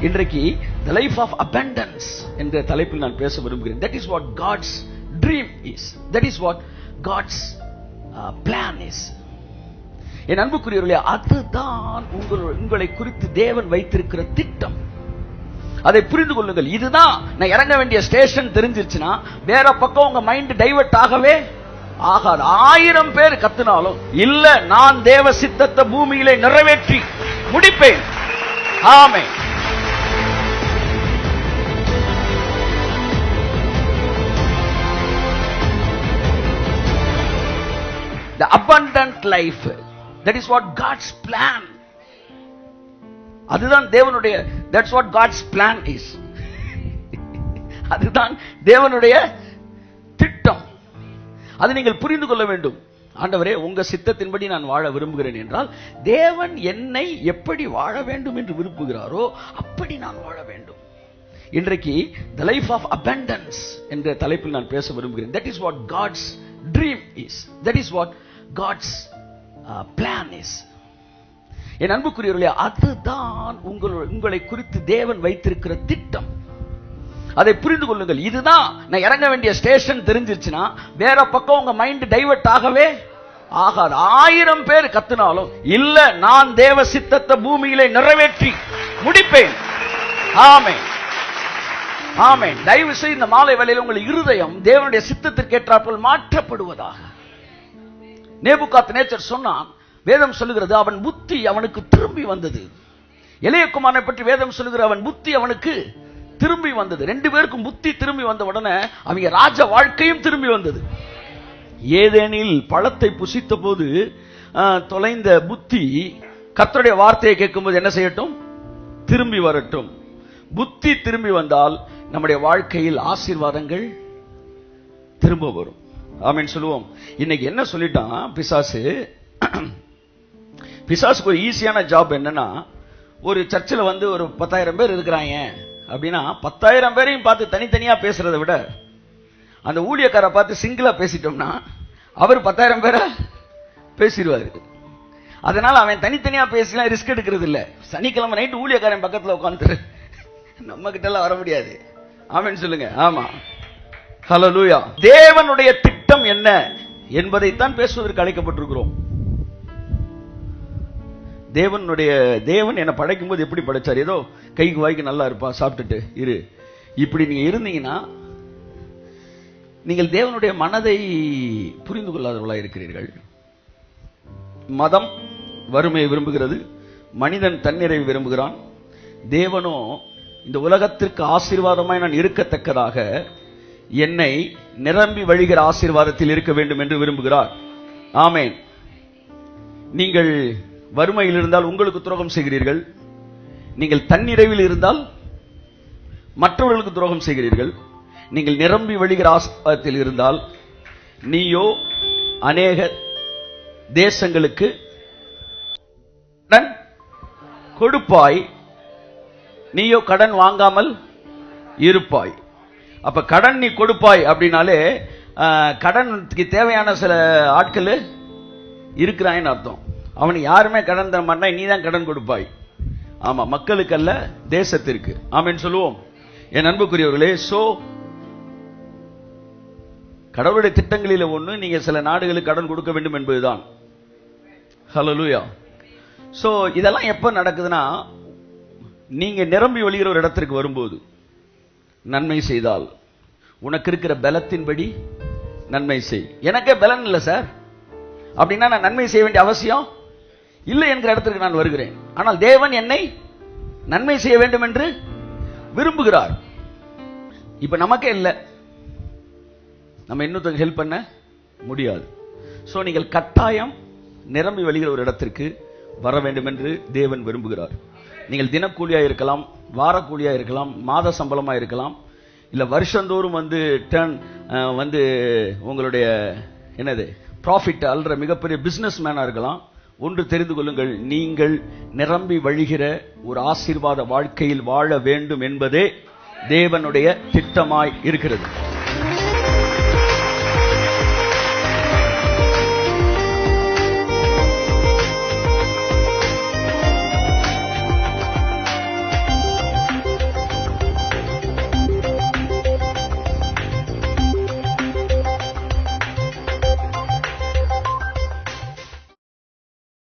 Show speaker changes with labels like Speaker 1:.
Speaker 1: இன்றைக்கு the life of abundance என்ற தலைப்பில் நான் பேச விரும்புகிறேன். That is what God's dream is. That is what God's plan is. என் அன்புக்குரியவர்களே, அதுதான் உங்களை குறித்து தேவன் வைத்திருக்கிற திட்டம். அதை புரிந்து கொள்ளுங்கள். இதுதான் நான் இறங்க வேண்டிய ஸ்டேஷன் தெரிஞ்சிருச்சுன்னா வேற பக்கம் உங்க மைண்ட் டைவர்ட் ஆகவே ஆகாது. 1000 பேர் கத்துனாலும் இல்ல, நான் தேவ சித்தத்தை பூமியிலே நிறைவேற்றி முடிப்பேன். ஆமென். The abundant life, that is what God's plan. அதுதான் தேவனுடைய, that's what God's plan is. அதுதான் தேவனுடைய திட்டம். அதை நீங்கள் புரிந்து கொள்ள வேண்டும். ஆண்டவரே, உங்க சித்தத்தின்படி நான் வாழ விரும்புகிறேன் என்றால் தேவன் என்னை எப்படி வாழ வேண்டும் என்று விரும்புகிறாரோ அப்படி நான் வாழ வேண்டும். இன்றைக்கு the life of abundance என்ற தலைப்பில் நான் பேச விரும்புகிறேன். That is what God's dream is. That is what God's plan is. என் அன்புக்குரியவர்களே, அதுதான் உங்களை குறித்து தேவன் வைத்திருக்கிற திட்டம். அதை புரிந்து கொள்ளுங்கள். இதுதான் நான் இறங்க வேண்டிய ஸ்டேஷன் தெரிஞ்சிருச்சுன்னா வேற பக்கம் உங்க மைண்ட் டைவர்ட் ஆகவே ஆகாது. 1000 பேர் கத்துனாலும் இல்ல, நான் தேவ சித்தத்தை பூமியிலே நிறைவேற்றி முடிப்பேன். ஆமென். ஆமென். தயவு செய்து இந்த மாலை வேளையில் உங்கள் இருதயம் தேவனுடைய சித்தத்திற்கு ஏற்றாற்போல் மாற்றப்படுவதாக. நேபுகாத்நேச்சர் சொன்னான், வேதம் சொல்லுகிறது அவன் புத்தி அவனுக்கு திரும்பி வந்தது. எலியகுமாரனை பற்றி வேதம் சொல்லுகிற அவன் புத்தி அவனுக்கு திரும்பி வந்தது. 2 பேருக்கும் புத்தி திரும்பி வந்த உடனே அவங்க ராஜ வாழ்க்கையும் திரும்பி வந்தது. ஏதேனில் பழத்தை புசித்த போது தொலைந்த புத்தி கர்த்தருடைய வார்த்தையை கேட்கும்போது என்ன செய்யட்டும்? திரும்பி வரட்டும். புத்தி திரும்பி வந்தால் நம்முடைய வாழ்க்கையில் ஆசீர்வாதங்கள் திரும்ப வரும். ஆமென் சொல்லுவோம். இன்னைக்கு என்ன சொல்லிட்டான் பிசாசு? பிசாசுக்கு ஒரு ஈஸியான ஜாப் என்னன்னா, ஒரு சர்ச்சில் வந்து ஒரு 10,000 பேர் இருக்கிறாங்க அப்படின்னா 10,000 பேரையும் பார்த்து தனித்தனியா பேசுறதை விட அந்த ஊழியக்காரை பார்த்து சிங்கிளா பேசிட்டோம்னா அவர் 10,000 பேரை பேசிடுவாரு. அதனால அவன் தனித்தனியா பேசலாம் ரிஸ்க் எடுக்கிறது இல்ல. சனிக்கிழமை நைட்டு ஊழியக்காரன் பக்கத்தில் உட்காந்துரு, நம்ம கிட்ட எல்லாம் வர முடியாது. ஆமென் சொல்லுங்க. ஆமா, ஹல்லேலூயா. தேவனுடைய திட்டம் என்ன என்பதைத்தான் பேசுவதற்கு அழைக்கப்பட்டிருக்கிறோம். தேவன் என்னை படைக்கும் போது எப்படி படைச்சார்? ஏதோ கைக்கு வாய்க்கு நல்லா இருப்பா, சாப்பிட்டுட்டு இரு, இப்படி நீங்க இருந்தீங்கன்னா நீங்கள் தேவனுடைய மனதை புரிந்து கொள்ளாதவர்களாக இருக்கிறீர்கள். மதம் வறுமையை விரும்புகிறது, மனிதன் தன்னிறைவை விரும்புகிறான். தேவனோ இந்த உலகத்திற்கு ஆசீர்வாதமாய் நான் இருக்கத்தக்கதாக என்னை நிரம்பி வழிகிற ஆசீர்வாதத்தில் இருக்க வேண்டும் என்று விரும்புகிறார். ஆமென். நீங்கள் வறுமையில் இருந்தால் உங்களுக்கு துரோகம் செய்கிறீர்கள். நீங்கள் தன்னிறைவில் இருந்தால் மற்றவர்களுக்கு துரோகம் செய்கிறீர்கள். நீங்கள் நிரம்பி வழிகிற ஆசீர்வாதத்தில் இருந்தால் நீயோ அநேக தேசங்களுக்கு கடன் கொடுப்பாய், நீயோ கடன் வாங்காமல் இருப்பாய். அப்ப கடன் நீ கொடுப்பாய் அப்படின்னாலே கடனுக்கு தேவையான சில ஆட்கள் இருக்கிறான்னு அர்த்தம். அவனுக்கு யாருமே கடன் தர மாட்டான், நீ தான் கடன் கொடுப்பாய். ஆமா, மக்களுக்கு அல்ல, தேசத்திற்கு. ஆமென் சொல்லுவோம். என் அன்புக்குரியவர்களே, சோ கடவுளுடைய திட்டங்களில் ஒண்ணு நீங்க சில நாடுகளுக்கு கடன் கொடுக்க வேண்டும் என்பதுதான். ஹல்லேலூயா. சோ இதெல்லாம் எப்ப நடக்குதுன்னா, நீங்க நிரம்பி வழிகிற ஒரு இடத்திற்கு வரும்போது நன்மை செய்தால் உனக்கு இருக்கிற பலத்தின்படி நன்மை செய். எனக்கே பலன் இல்லை சார் அப்படின்னா நான் நன்மை செய்ய வேண்டிய அவசியம் இல்லை என்கிற இடத்திற்கு நான் வருகிறேன். ஆனால் தேவன் என்னை நன்மை செய்ய வேண்டும் என்று விரும்புகிறார். இப்ப நமக்கே இல்லை, நம்ம இன்னொருத்தங்க ஹெல்ப் பண்ண முடியாது. சோ நீங்கள் கட்டாயம் நிரம்பி வழிகிற ஒரு இடத்திற்கு வர வேண்டும் என்று தேவன் விரும்புகிறார். நீங்கள் தினக்கூலியா இருக்கலாம், வாரக்கூலியா இருக்கலாம், மாத சம்பளமா இருக்கலாம், இல்ல வருஷந்தோறும் வந்து உங்களுடைய என்னது ப்ராஃபிட் அல்ற மிகப்பெரிய பிசினஸ் மேனா இருக்கலாம். ஒன்று தெரிந்து கொள்ளுங்கள், நீங்கள் நிரம்பி வழிகிற ஒரு ஆசீர்வாத வாழ்க்கையில் வாழ வேண்டும் என்பதே தேவனுடைய திட்டமாய் இருக்கிறது.